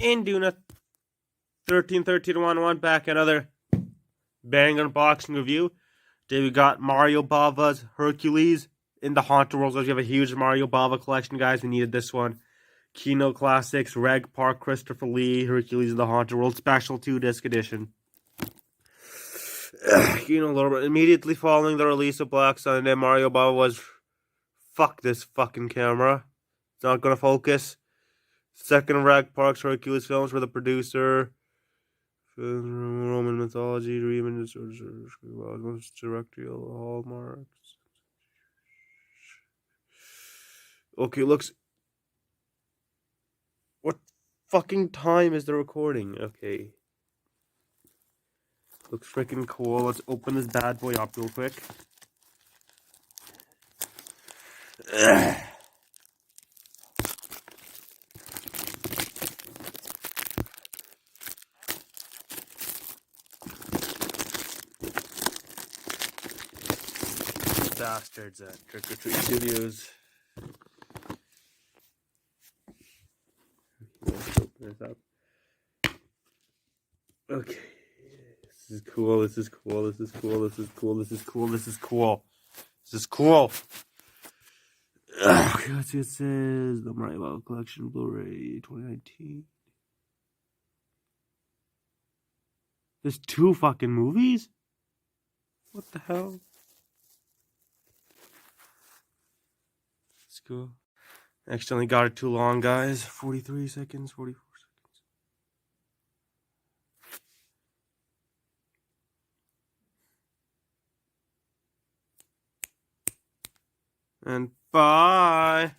in doing a 13-13-1-1 back, another bang unboxing review. Today we got Mario Bava's Hercules in the Haunted Worlds. We have a huge Mario Bava collection, guys. We needed this one. Kino Classics, Reg Park, Christopher Lee, Hercules in the Haunted World, Special 2-disc edition. Immediately following the release of Black Sunday, Mario Bava was, fuck this fucking camera. It's not gonna focus. Second Reg Park's Hercules films for the producer. Roman mythology, dream, directorial hallmarks. Okay, looks. What fucking time is the recording? Okay. Looks freaking cool. Let's open this bad boy up real quick. Bastards at Trick or Treat Studios. Let's open this up. Okay. This is cool. This is cool. This is cool. This is cool. This is cool. This is cool. This is cool. Okay, let's see what it says. The Mario Bava Collection Blu-ray 2019. There's 2 fucking movies? What the hell? It's cool. Accidentally got it too long, guys. 43 seconds, 44 seconds. And bye.